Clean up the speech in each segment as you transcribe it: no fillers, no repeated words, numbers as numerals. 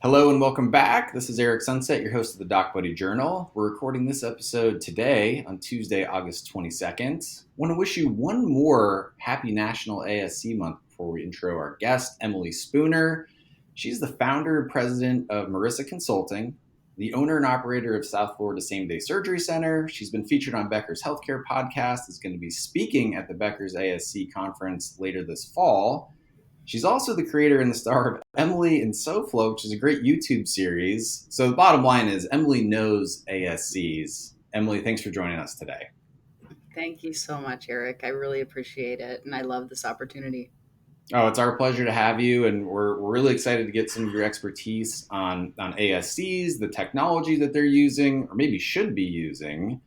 Hello and welcome back. This is Eric Sunset, your host of the Doc Buddy Journal. We're recording this episode today on Tuesday, August 22nd. I want to wish you one more happy National ASC month before we intro our guest, Emily Spooner. She's the founder and president of Marissa Consulting, the owner and operator of South Florida Same Day Surgery Center. She's been featured on Becker's Healthcare podcast, is going to be speaking at the Becker's ASC conference later this fall. She's also the creator and the star of Emily and SoFlo, which is a great YouTube series. So the bottom line is Emily knows ASCs. Emily, thanks for joining us today. Thank you so much, Eric. I really appreciate it, and I love this opportunity. Oh, it's our pleasure to have you, and we're really excited to get some of your expertise on ASCs, the technology that they're using, or maybe should be using.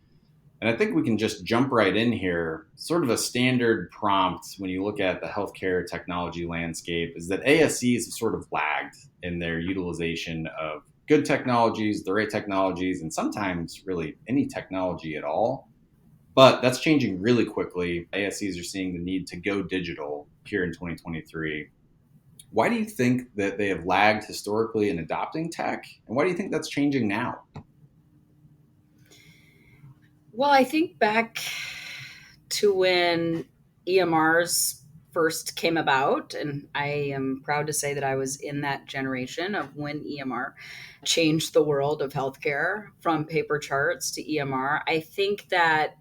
And I think we can just jump right in here. Sort of a standard prompt when you look at the healthcare technology landscape is that ASCs have sort of lagged in their utilization of good technologies, the right technologies, and sometimes really any technology at all. But that's changing really quickly. ASCs are seeing the need to go digital here in 2023. Why do you think that they have lagged historically in adopting tech? And why do you think that's changing now? Well, I think back to when EMRs first came about, and I am proud to say that I was in that generation of when EMR changed the world of healthcare from paper charts to EMR. I think that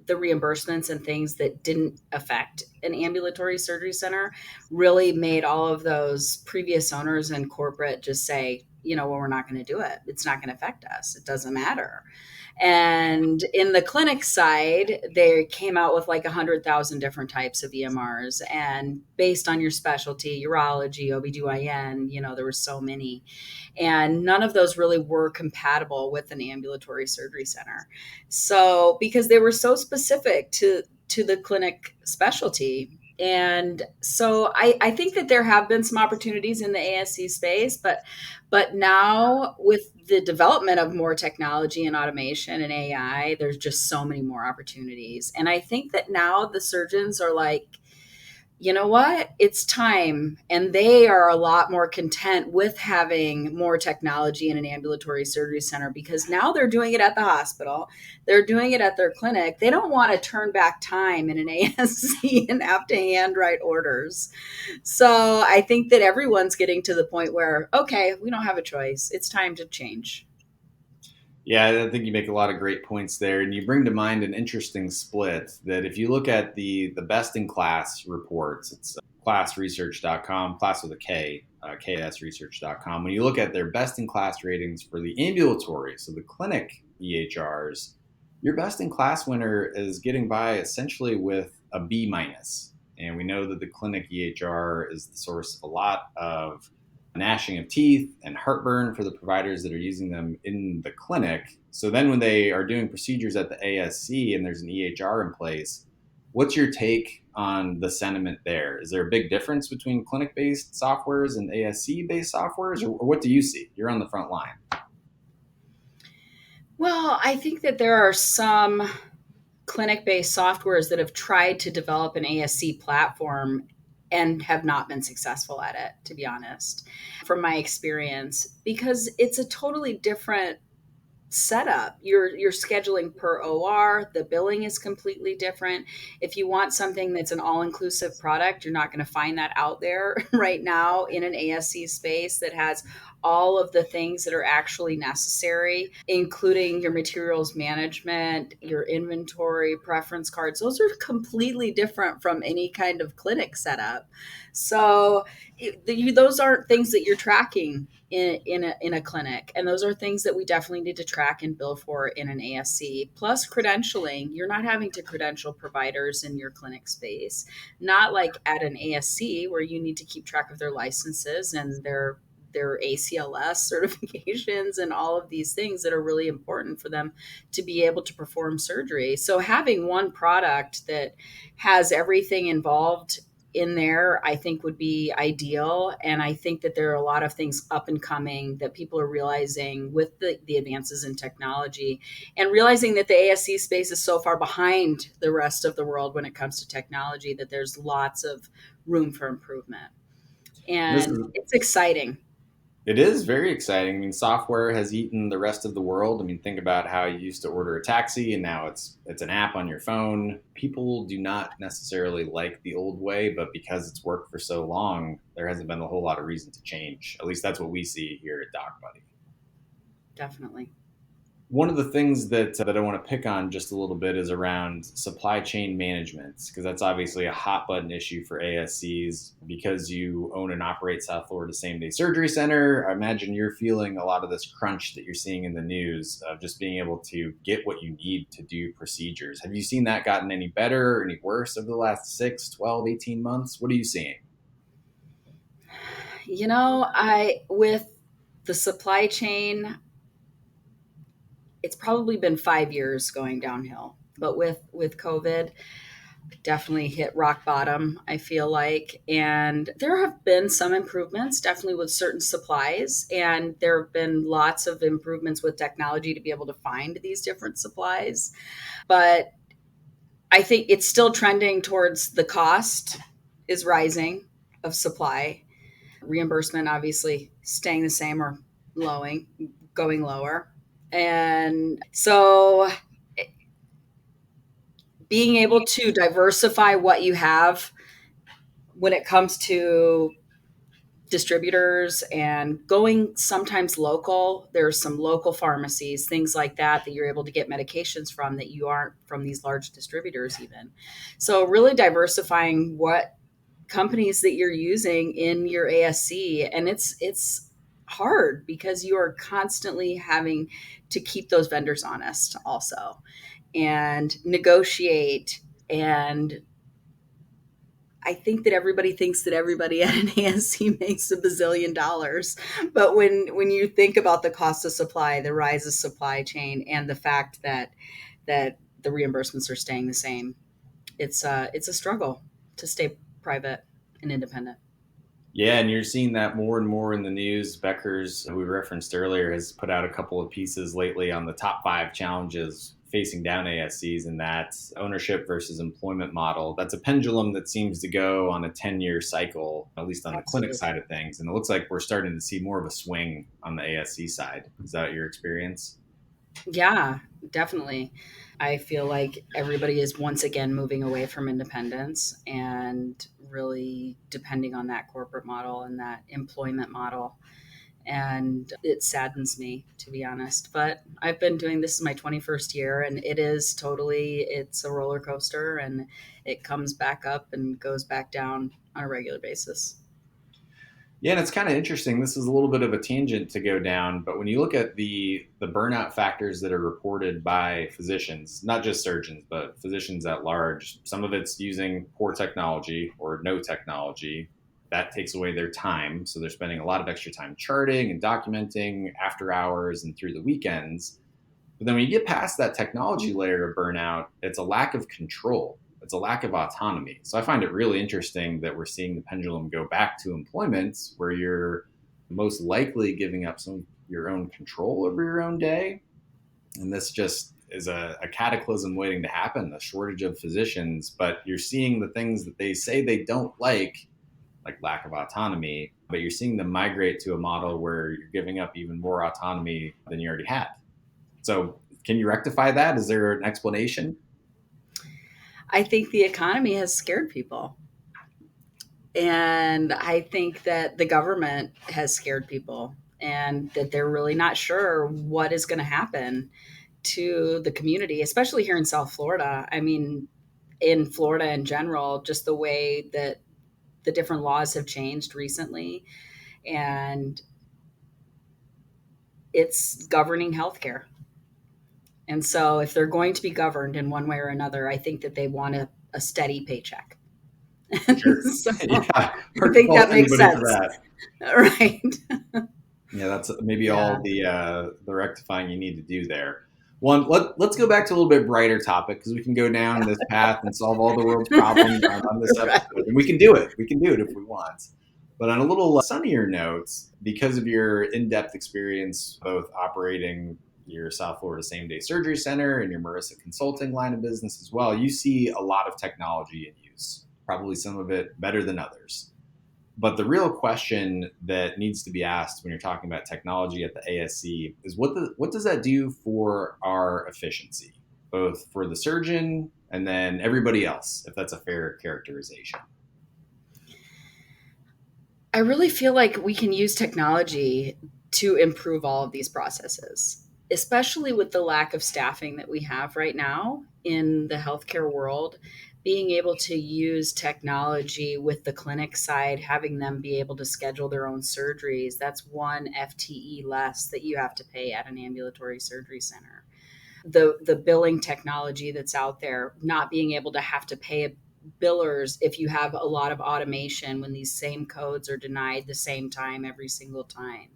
the reimbursements and things that didn't affect an ambulatory surgery center really made all of those previous owners and corporate just say, well, we're not going to do it. It's not going to affect us. It doesn't matter. And in the clinic side, they came out with like 100,000 different types of EMRs. And based on your specialty, urology, OBGYN, there were so many. And none of those really were compatible with an ambulatory surgery center. So, because they were so specific to the clinic specialty. And so I think that there have been some opportunities in the ASC space, but now with the development of more technology and automation and AI, there's just so many more opportunities. And I think that now the surgeons are like, you know what? It's time. And they are a lot more content with having more technology in an ambulatory surgery center because now they're doing it at the hospital. They're doing it at their clinic. They don't want to turn back time in an ASC and have to handwrite orders. So I think that everyone's getting to the point where, okay, we don't have a choice. It's time to change. Yeah, I think you make a lot of great points there. And you bring to mind an interesting split that if you look at the best in class reports, it's classresearch.com, class with a K, ksresearch.com. When you look at their best in class ratings for the ambulatory, so the clinic EHRs, your best in class winner is getting by essentially with a B minus. And we know that the clinic EHR is the source of a lot of gnashing of teeth and heartburn for the providers that are using them in the clinic. So then when they are doing procedures at the ASC and there's an EHR in place, what's your take on the sentiment there? Is there a big difference between clinic-based softwares and ASC-based softwares, or what do you see? You're on the front line. Well, I think that there are some clinic-based softwares that have tried to develop an ASC platform and have not been successful at it, to be honest, from my experience, because it's a totally different setup. You're scheduling per OR. The billing is completely different. If you want something that's an all-inclusive product, you're not going to find that out there right now in an ASC space that has all of the things that are actually necessary, including your materials management, your inventory, preference cards. Those are completely different from any kind of clinic setup. So those aren't things that you're tracking in a clinic. And those are things that we definitely need to track and bill for in an ASC. Plus credentialing, you're not having to credential providers in your clinic space, not like at an ASC where you need to keep track of their licenses and their ACLS certifications and all of these things that are really important for them to be able to perform surgery. So having one product that has everything involved in there, I think would be ideal. And I think that there are a lot of things up and coming that people are realizing with the advances in technology and realizing that the ASC space is so far behind the rest of the world when it comes to technology that there's lots of room for improvement. This And is it's exciting. It is very exciting. I mean, software has eaten the rest of the world. I mean, think about how you used to order a taxi and now it's an app on your phone. People do not necessarily like the old way, but because it's worked for so long, there hasn't been a whole lot of reason to change. At least that's what we see here at DocBuddy. Definitely. One of the things that I want to pick on just a little bit is around supply chain management, because that's obviously a hot button issue for ASCs. Because you own and operate South Florida Same Day Surgery Center, I imagine you're feeling a lot of this crunch that you're seeing in the news of just being able to get what you need to do procedures. Have you seen that gotten any better or any worse over the last 6, 12, 18 months? What are you seeing? With the supply chain, it's probably been 5 years going downhill. But with COVID, definitely hit rock bottom, I feel like. And there have been some improvements, definitely with certain supplies. And there have been lots of improvements with technology to be able to find these different supplies. But I think it's still trending towards the cost is rising of supply. Reimbursement obviously staying the same or lowing, going lower. And so being able to diversify what you have when it comes to distributors and going sometimes local, there's some local pharmacies, things like that you're able to get medications from that you aren't from these large distributors even. So really diversifying what companies that you're using in your ASC, and it's hard because you are constantly having to keep those vendors honest also and negotiate. And I think that everybody thinks that everybody at an ASC makes a bazillion dollars. But when you think about the cost of supply, the rise of supply chain, and the fact that the reimbursements are staying the same, it's a struggle to stay private and independent. Yeah, and you're seeing that more and more in the news. Becker's, who we referenced earlier, has put out a couple of pieces lately on the top 5 challenges facing down ASCs, and that's ownership versus employment model. That's a pendulum that seems to go on a 10-year cycle, at least on the clinic Absolutely. side of things. And it looks like we're starting to see more of a swing on the ASC side. Is that your experience? Yeah, definitely. I feel like everybody is once again moving away from independence and really depending on that corporate model and that employment model. And it saddens me, to be honest. But I've been doing this is my 21st year, and it's a roller coaster, and it comes back up and goes back down on a regular basis. Yeah, and it's kind of interesting. This is a little bit of a tangent to go down, but when you look at the burnout factors that are reported by physicians, not just surgeons, but physicians at large, some of it's using poor technology or no technology. That takes away their time, so they're spending a lot of extra time charting and documenting after hours and through the weekends. But then when you get past that technology layer of burnout, it's a lack of control. It's a lack of autonomy. So I find it really interesting that we're seeing the pendulum go back to employment where you're most likely giving up some of your own control over your own day. And this just is a cataclysm waiting to happen, a shortage of physicians, but you're seeing the things that they say they don't like lack of autonomy, but you're seeing them migrate to a model where you're giving up even more autonomy than you already had. So, can you rectify that? Is there an explanation? I think the economy has scared people. And I think that the government has scared people and that they're really not sure what is going to happen to the community, especially here in South Florida. I mean, in Florida in general, just the way that the different laws have changed recently, and it's governing healthcare. And so, if they're going to be governed in one way or another, I think that they want a steady paycheck. Sure. So, Yeah, I hard to think fault that makes anybody for sense. that. Right. Yeah, that's maybe all Yeah. the rectifying you need to do there. One, let's go back to a little bit brighter topic because we can go down this path and solve all the world's problems on this episode, Right. and we can do it. We can do it if we want. But on a little sunnier note, because of your in-depth experience both operating your South Florida Same Day Surgery Center and your Marissa Consulting line of business as well, you see a lot of technology in use. Probably some of it better than others. But the real question that needs to be asked when you're talking about technology at the ASC is what does that do for our efficiency, both for the surgeon and then everybody else, if that's a fair characterization. I really feel like we can use technology to improve all of these processes, especially with the lack of staffing that we have right now in the healthcare world. Being able to use technology with the clinic side, having them be able to schedule their own surgeries, that's one FTE less that you have to pay at an ambulatory surgery center. The billing technology that's out there, not being able to have to pay billers if you have a lot of automation when these same codes are denied the same time every single time.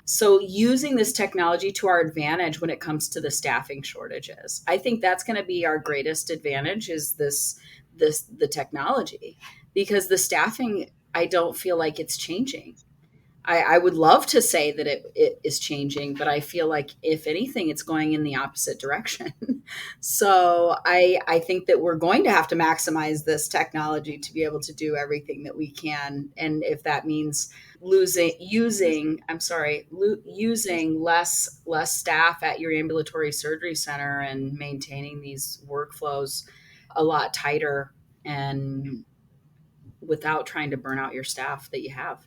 So using this technology to our advantage when it comes to the staffing shortages, I think that's going to be our greatest advantage is the technology, because the staffing, I don't feel like it's changing. I would love to say that it is changing, but I feel like if anything, it's going in the opposite direction. So I think that we're going to have to maximize this technology to be able to do everything that we can. And if that means using less staff at your ambulatory surgery center and maintaining these workflows a lot tighter and without trying to burn out your staff that you have.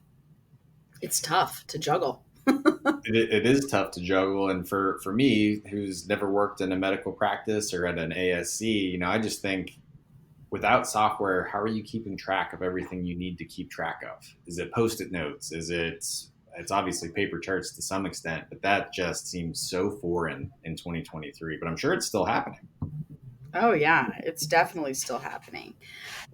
It's tough to juggle. It is tough to juggle, and for me, who's never worked in a medical practice or at an ASC, I just think without software, how are you keeping track of everything you need to keep track of? Is it post-it notes? It's obviously paper charts to some extent, but that just seems so foreign in 2023, but I'm sure it's still happening. Oh, yeah, it's definitely still happening.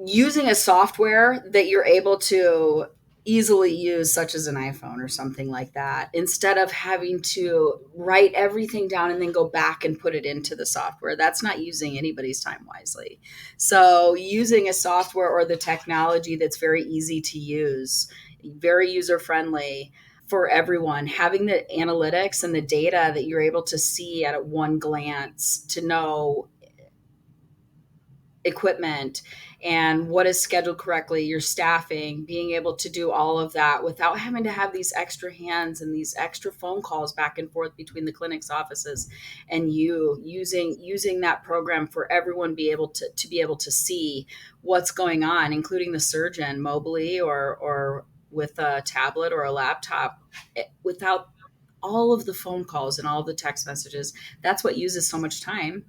Using a software that you're able to easily use, such as an iPhone or something like that, instead of having to write everything down and then go back and put it into the software. That's not using anybody's time wisely. So, using a software or the technology that's very easy to use, very user friendly for everyone, having the analytics and the data that you're able to see at one glance to know equipment and what is scheduled correctly, your staffing, being able to do all of that without having to have these extra hands and these extra phone calls back and forth between the clinic's offices, and you using that program for everyone to be able to see what's going on, including the surgeon mobily or with a tablet or a laptop, without all of the phone calls and all of the text messages. That's what uses so much time,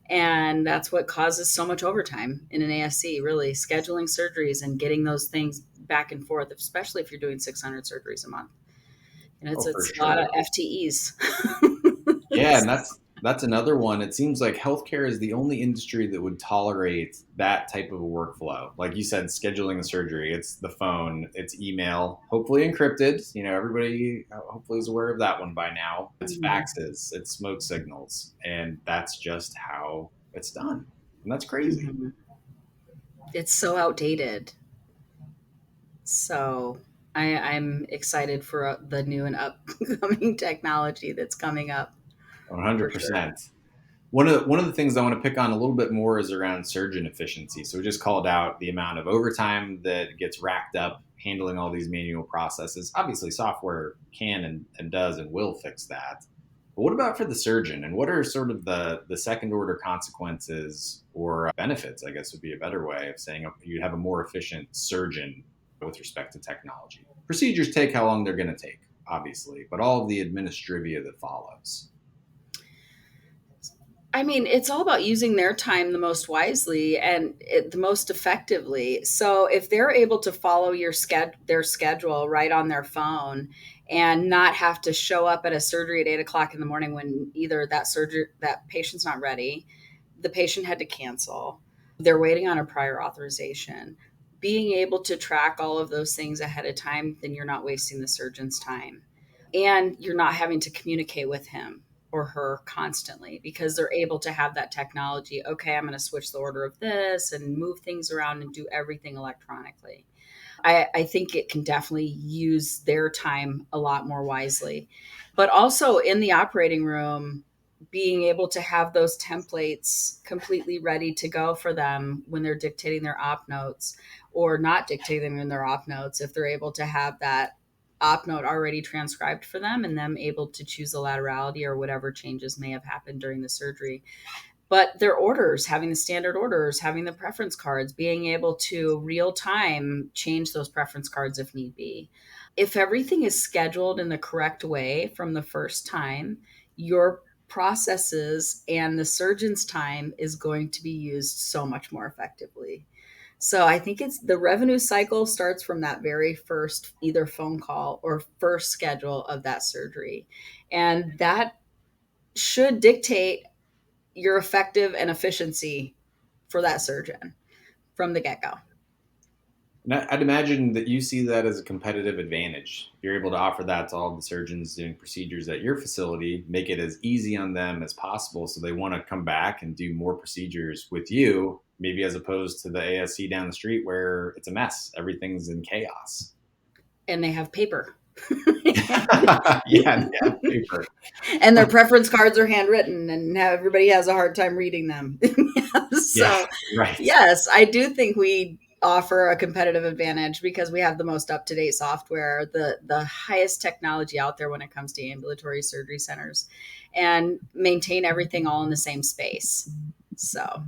and that's what causes so much overtime in an ASC, really, scheduling surgeries and getting those things back and forth, especially if you're doing 600 surgeries a month. Oh, for It's a lot of sure. FTEs. Yeah, and that's another one. It seems like healthcare is the only industry that would tolerate that type of a workflow. Like you said, scheduling a surgery, it's the phone, it's email, hopefully encrypted. Everybody hopefully is aware of that one by now. It's faxes, it's smoke signals, and that's just how it's done. And that's crazy. Mhm. It's so outdated. So I'm excited for the new and upcoming technology that's coming up for sure. 100%. One of the things I want to pick on a little bit more is around surgeon efficiency. So we just called out the amount of overtime that gets racked up handling all these manual processes. Obviously, software can and does and will fix that. But what about for the surgeon? And what are sort of the second order consequences or benefits, I guess would be a better way of saying you have a more efficient surgeon with respect to technology? Procedures take how long they're going to take, obviously, but all of the administrivia that follows. I mean, it's all about using their time the most wisely and the most effectively. So if they're able to follow their schedule right on their phone and not have to show up at a surgery at 8 o'clock in the morning when either that patient's not ready, the patient had to cancel, they're waiting on a prior authorization. Being able to track all of those things ahead of time, then you're not wasting the surgeon's time, and you're not having to communicate with him or her constantly because they're able to have that technology. Okay, I'm going to switch the order of this and move things around and do everything electronically. I think it can definitely use their time a lot more wisely. But also in the operating room, being able to have those templates completely ready to go for them when they're dictating their op notes, or not dictating in their op notes, if they're able to have that op note already transcribed for them and them able to choose a laterality or whatever changes may have happened during the surgery. But their orders, having the standard orders, having the preference cards, being able to real time change those preference cards if need be. If everything is scheduled in the correct way from the first time, your processes and the surgeon's time is going to be used so much more effectively. So I think it's the revenue cycle starts from that very first either phone call or first schedule of that surgery. And that should dictate your effective and efficiency for that surgeon from the get-go. And I'd imagine that you see that as a competitive advantage. You're able to offer that to all the surgeons doing procedures at your facility, make it as easy on them as possible so they want to come back and do more procedures with you, maybe as opposed to the ASC down the street where it's a mess. Everything's in chaos. And they have paper. Yeah, they have paper. And their preference cards are handwritten and everybody has a hard time reading them. So, Yeah, right. yes, I do think we offer a competitive advantage because we have the most up-to-date software, the highest technology out there when it comes to ambulatory surgery centers, and maintain everything all in the same space. So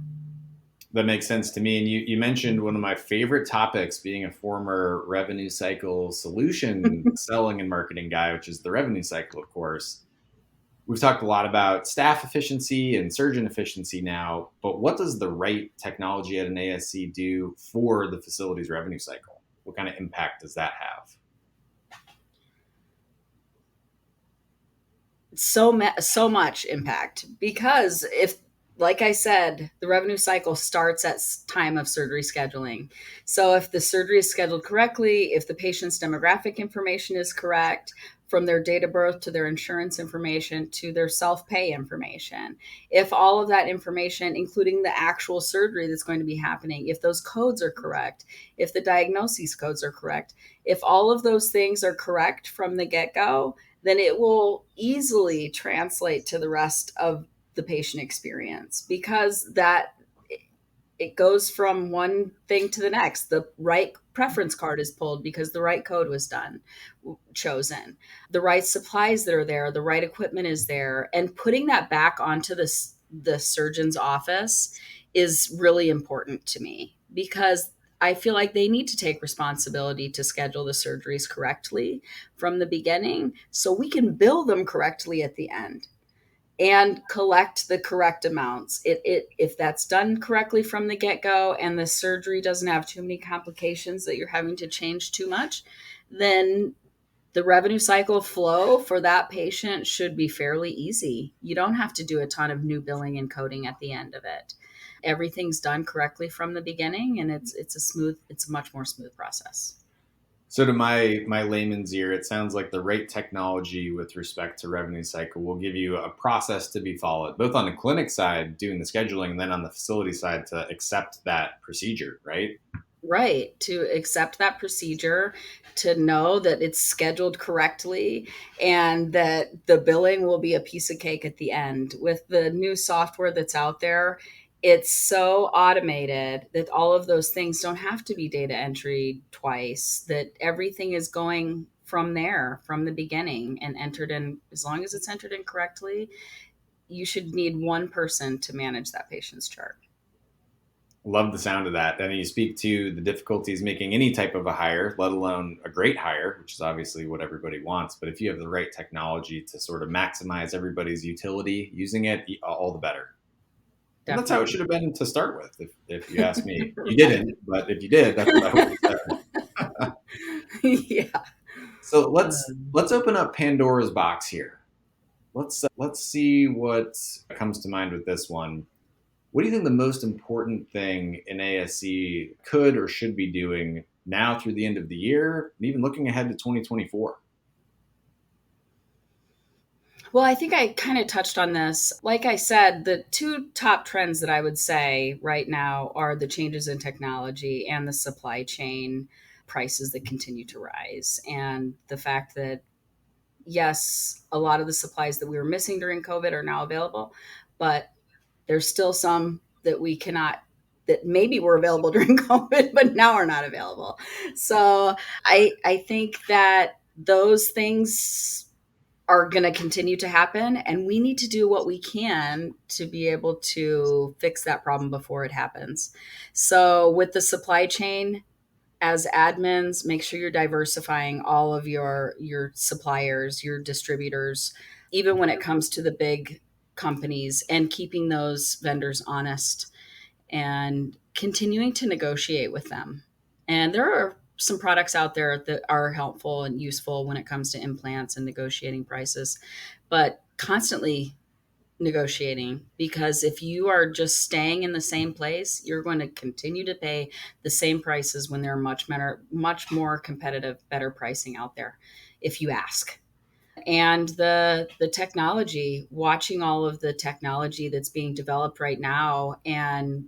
that makes sense to me. And you mentioned one of my favorite topics, being a former revenue cycle solution selling and marketing guy, which is the revenue cycle, of course. We've talked a lot about staff efficiency and surgeon efficiency now, but what does the right technology at an ASC do for the facility's revenue cycle? What kind of impact does that have? So much impact, because if, like I said, the revenue cycle starts at time of surgery scheduling. So if the surgery is scheduled correctly, if the patient's demographic information is correct, from their date of birth to their insurance information to their self-pay information, if all of that information, including the actual surgery that's going to be happening, if those codes are correct, if the diagnosis codes are correct, if all of those things are correct from the get-go, then it will easily translate to the rest of the patient experience, because that it goes from one thing to the next. The right preference card is pulled because the right code was chosen. The right supplies that are there, the right equipment is there, and putting that back onto the surgeon's office is really important to me, because I feel like they need to take responsibility to schedule the surgeries correctly from the beginning so we can bill them correctly at the end and collect the correct amounts. If that's done correctly from the get-go and the surgery doesn't have too many complications that you're having to change too much, then the revenue cycle flow for that patient should be fairly easy. You don't have to do a ton of new billing and coding at the end of it. Everything's done correctly from the beginning, and it's a much more smooth process. So to my layman's ear, it sounds like the right technology with respect to revenue cycle will give you a process to be followed, both on the clinic side, doing the scheduling, and then on the facility side to accept that procedure, right? Right. To accept that procedure, to know that it's scheduled correctly, and that the billing will be a piece of cake at the end. With the new software that's out there, it's so automated that all of those things don't have to be data entry twice, that everything is going from there from the beginning and entered in. As long as it's entered in correctly, you should need one person to manage that patient's chart. Love the sound of that. And you speak to the difficulties making any type of a hire, let alone a great hire, which is obviously what everybody wants. But if you have the right technology to sort of maximize everybody's utility using it, all the better. And that's how it Definitely. should have been to start with, if you ask me. You didn't, but if you did, that's what I hope you said. Yeah. So let's open up Pandora's box here. Let's see what comes to mind with this one. What do you think the most important thing an ASC could or should be doing now through the end of the year, and even looking ahead to 2024? Well, I think I kind of touched on this. Like I said, the two top trends that I would say right now are the changes in technology and the supply chain prices that continue to rise, and the fact that yes, a lot of the supplies that we were missing during COVID are now available, but there's still some that we cannot, that maybe were available during COVID, but now are not available. So I think that those things are going to continue to happen, and we need to do what we can to be able to fix that problem before it happens. So with the supply chain, as admins, make sure you're diversifying all of your suppliers, your distributors, even when it comes to the big companies, and keeping those vendors honest and continuing to negotiate with them. And there are some products out there that are helpful and useful when it comes to implants and negotiating prices, but constantly negotiating, because if you are just staying in the same place, you're going to continue to pay the same prices when there are much more competitive, better pricing out there if you ask. And the technology, watching all of the technology that's being developed right now and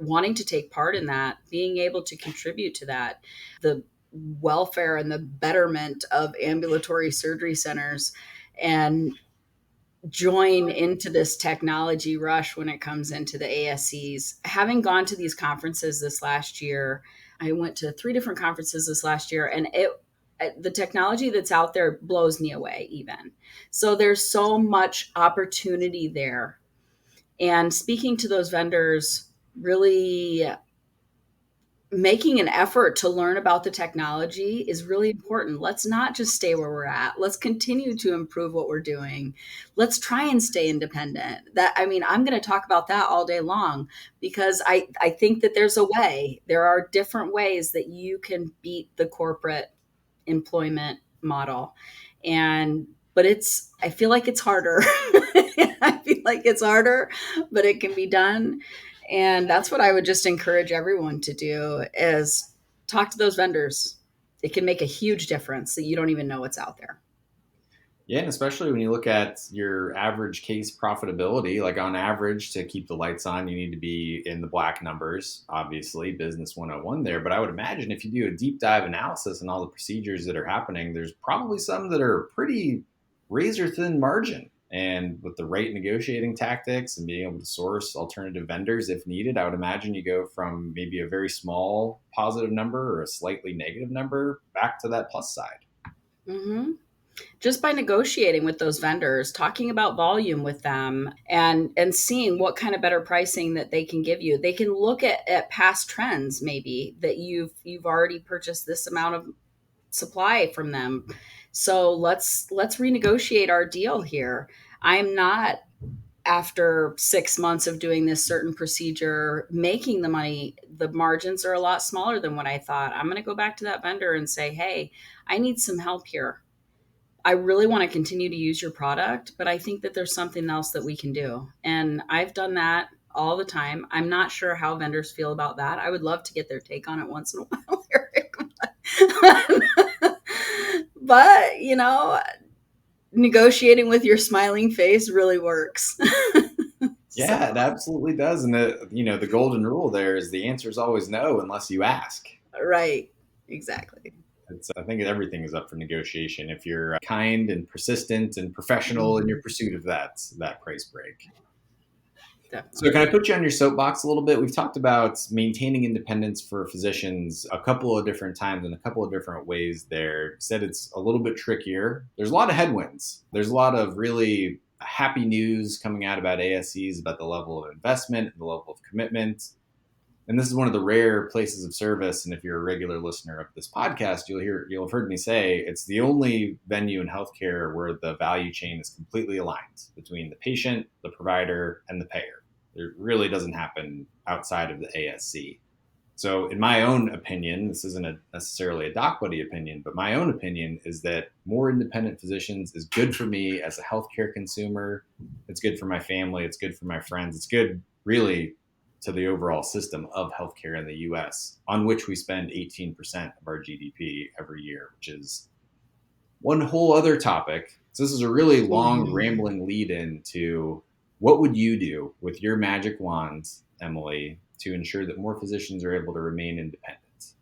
wanting to take part in that, being able to contribute to that, the welfare and the betterment of ambulatory surgery centers, and join into this technology rush when it comes into the ASCs. Having gone to these conferences this last year, I went to 3 different conferences this last year, and the technology that's out there blows me away even. So there's so much opportunity there. And speaking to those vendors, really making an effort to learn about the technology is really important. Let's not just stay where we're at. Let's continue to improve what we're doing. Let's try and stay independent. That, I mean, I'm going to talk about that all day long, because I think that there's a way. There are different ways that you can beat the corporate employment model. And but I feel like it's harder. I feel like it's harder, but it can be done. And that's what I would just encourage everyone to do, is talk to those vendors. It can make a huge difference that you don't even know what's out there. Yeah, and especially when you look at your average case profitability, like on average, to keep the lights on, you need to be in the black numbers, obviously, business 101 there. But I would imagine if you do a deep dive analysis on all the procedures that are happening, there's probably some that are pretty razor thin margin. And with the right negotiating tactics and being able to source alternative vendors if needed, I would imagine you go from maybe a very small positive number or a slightly negative number back to that plus side. Mm-hmm. Just by negotiating with those vendors, talking about volume with them, and seeing what kind of better pricing that they can give you. They can look at past trends, maybe that you've already purchased this amount of supply from them. So let's renegotiate our deal here. I'm not, after 6 months of doing this certain procedure, making the money. The margins are a lot smaller than what I thought. I'm going to go back to that vendor and say, hey, I need some help here. I really want to continue to use your product, but I think that there's something else that we can do. And I've done that all the time. I'm not sure how vendors feel about that. I would love to get their take on it once in a while, Eric. But, negotiating with your smiling face really works. Yeah, it So, absolutely does. And the golden rule there is the answer is always no unless you ask. right. Exactly. I think everything is up for negotiation if you're kind and persistent and professional in your Mhm. pursuit of that price break. So, Definitely. can I put you on your soapbox a little bit? We've talked about maintaining independence for physicians a couple of different times in a couple of different ways there. Said it's a little bit trickier. There's a lot of headwinds. There's a lot of really happy news coming out about ASCs about the level of investment, the level of commitment. And this is one of the rare places of service. And if you're a regular listener of this podcast, you'll have heard me say it's the only venue in healthcare where the value chain is completely aligned between the patient, the provider, and the payer. It really doesn't happen outside of the ASC. So, in my own opinion, this isn't necessarily a doc buddy opinion, but my own opinion is that more independent physicians is good for me as a healthcare consumer. It's good for my family. It's good for my friends. It's good, really, to the overall system of healthcare in the US, on which we spend 18% of our GDP every year, which is one whole other topic. So, this is a really long, Mhm. rambling lead in to what would you do with your magic wand, Emily, to ensure that more physicians are able to remain independent?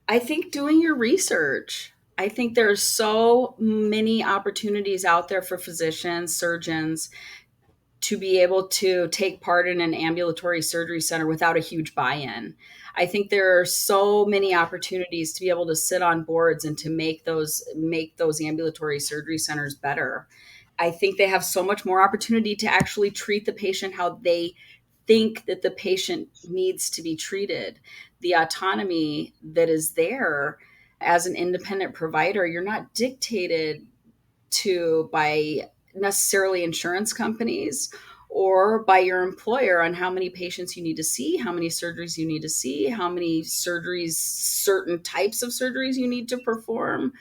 I think doing your research. I think there's so many opportunities out there for physicians, surgeons to be able to take part in an ambulatory surgery center without a huge buy-in. I think there are so many opportunities to be able to sit on boards and to make those ambulatory surgery centers better. I think they have so much more opportunity to actually treat the patient how they think that the patient needs to be treated. The autonomy that is there as an independent provider, you're not dictated to by necessarily insurance companies or by your employer on how many patients you need to see, how many surgeries you need to see, how many surgeries, certain types of surgeries you need to perform.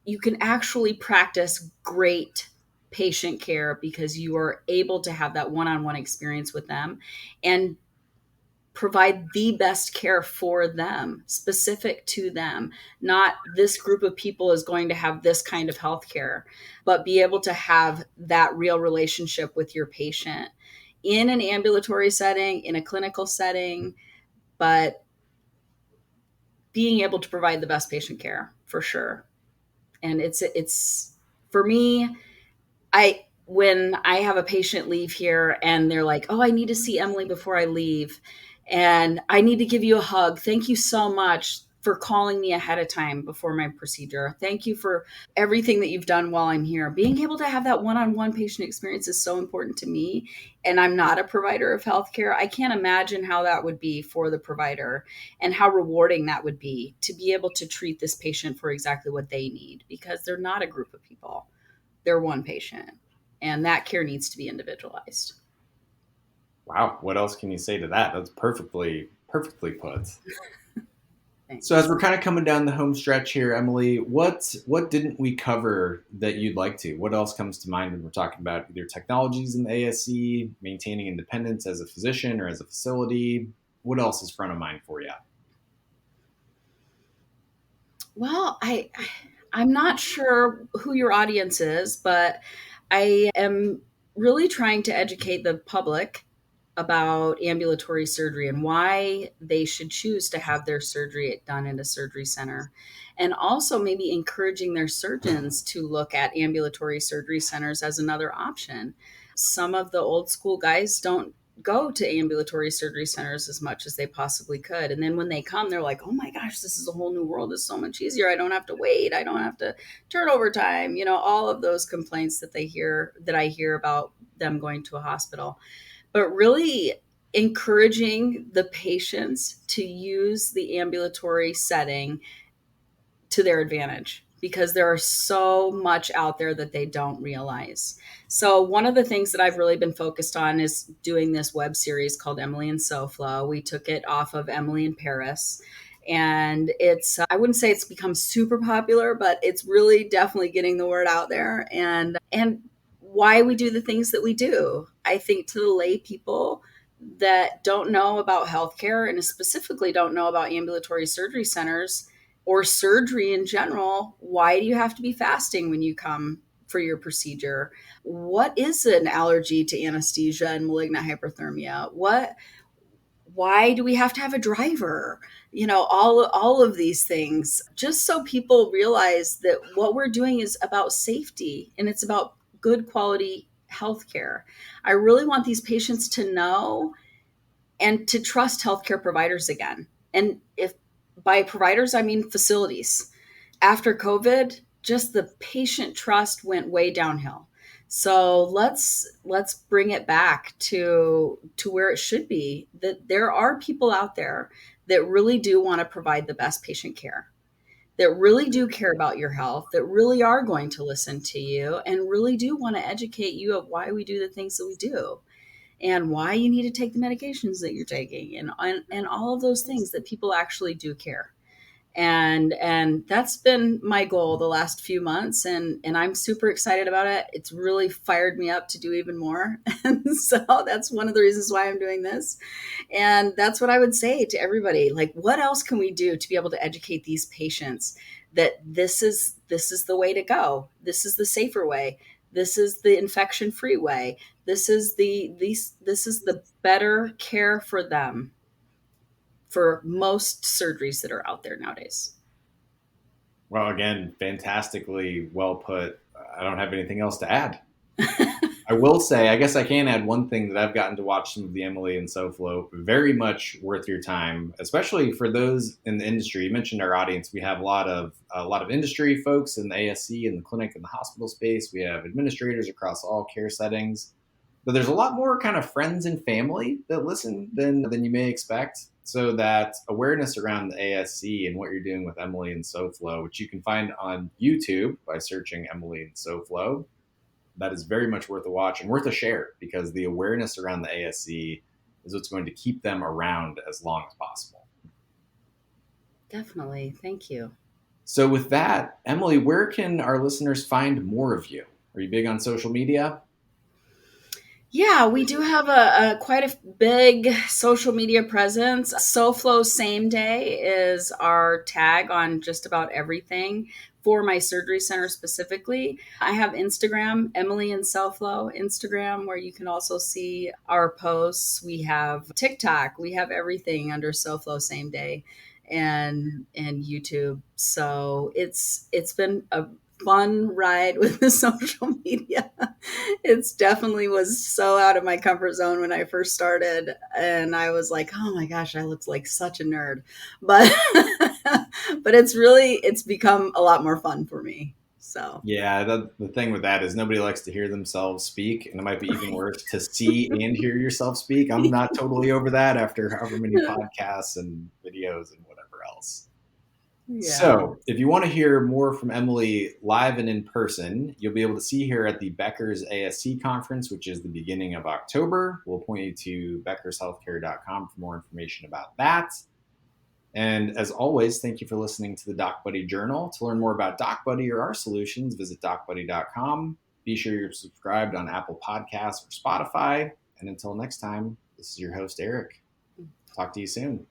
You can actually practice great patient care because you are able to have that one-on-one experience with them and provide the best care for them, specific to them. Not this group of people is going to have this kind of health care, but be able to have that real relationship with your patient in an ambulatory setting, in a clinical setting, but being able to provide the best patient care for sure. And it's for me, I when I have a patient leave here and they're like, "Oh, I need to see Emily before I leave, and I need to give you a hug. Thank you so much for calling me ahead of time before my procedure. Thank you for everything that you've done while I'm here." Being able to have that one-on-one patient experience is so important to me, and I'm not a provider of healthcare. I can't imagine how that would be for the provider and how rewarding that would be to be able to treat this patient for exactly what they need because they're not a group of people, they're one patient, and that care needs to be individualized. Wow, what else can you say to that? That's perfectly put. So as Thanks. we're kind of coming down the home stretch here, Emily, what didn't we cover that you'd like to? What else comes to mind when we're talking about either technologies in the ASC, maintaining independence as a physician or as a facility? What else is front of mind for you? Well, I'm not sure who your audience is, but I am really trying to educate the public about ambulatory surgery and why they should choose to have their surgery done in a surgery center. And also maybe encouraging their surgeons to look at ambulatory surgery centers as another option. Some of the old school guys don't go to ambulatory surgery centers as much as they possibly could. And then when they come, they're like, oh my gosh, this is a whole new world. It's so much easier. I don't have to wait. I don't have to turn over time. All of those complaints that I hear about them going to a hospital. But really encouraging the patients to use the ambulatory setting to their advantage because there are so much out there that they don't realize. So one of the things that I've really been focused on is doing this web series called Emily and SoFlo. We took it off of Emily in Paris. And it's, I wouldn't say it's become super popular, but it's really definitely getting the word out there and why we do the things that we do. I think to the lay people that don't know about healthcare and specifically don't know about ambulatory surgery centers, or surgery in general, why do you have to be fasting when you come for your procedure? What is an allergy to anesthesia and malignant hyperthermia? Why do we have to have a driver? All of these things, just so people realize that what we're doing is about safety and it's about good quality healthcare. I really want these patients to know and to trust healthcare providers again. And if by providers, I mean facilities. After COVID, just the patient trust went way downhill. So let's bring it back to where it should be. That there are people out there that really do want to provide the best patient care, that really do care about your health, that really are going to listen to you and really do want to educate you of why we do the things that we do and why you need to take the medications that you're taking and all of those things that people actually do care. And that's been my goal the last few months, and I'm super excited about it. It's really fired me up to do even more. And so that's one of the reasons why I'm doing this. And that's what I would say to everybody. Like, what else can we do to be able to educate these patients that this is the way to go. This is the safer way. This is the infection-free way. This is the better care for them for most surgeries that are out there nowadays. Well, again, fantastically well put. I don't have anything else to add. I will say, I guess I can add one thing that I've gotten to watch some of the Emily and SoFlo. Very much worth your time, especially for those in the industry. You mentioned our audience. We have a lot of industry folks in the ASC, in the clinic, and the hospital space. We have administrators across all care settings. But there's a lot more kind of friends and family that listen than you may expect. So that awareness around the ASC and what you're doing with Emily and SoFlo, which you can find on YouTube by searching Emily and SoFlo, that is very much worth a watch and worth a share, because the awareness around the ASC is what's going to keep them around as long as possible. Definitely. Thank you. So with that, Emily, where can our listeners find more of you? Are you big on social media? Yeah, we do have a quite a big social media presence. SoFlo Same Day is our tag on just about everything for my surgery center specifically. I have Instagram, Emily and SoFlo Instagram, where you can also see our posts. We have TikTok. We have everything under SoFlo Same Day and YouTube. So it's been a fun ride with the social media. It's definitely was so out of my comfort zone when I first started, and I was like, "Oh my gosh, I look like such a nerd," but but it's become a lot more fun for me. So Yeah, the thing with that is nobody likes to hear themselves speak, and it might be even worse to see and hear yourself speak. I'm not totally over that after however many podcasts and videos and whatever else. yeah. So, if you want to hear more from Emily live and in person, you'll be able to see her at the Becker's ASC conference, which is the beginning of October. We'll point you to beckershealthcare.com for more information about that. And as always, thank you for listening to the DocBuddy Journal. To learn more about DocBuddy or our solutions, visit docbuddy.com. Be sure you're subscribed on Apple Podcasts or Spotify. And until next time, this is your host, Eric. Talk to you soon.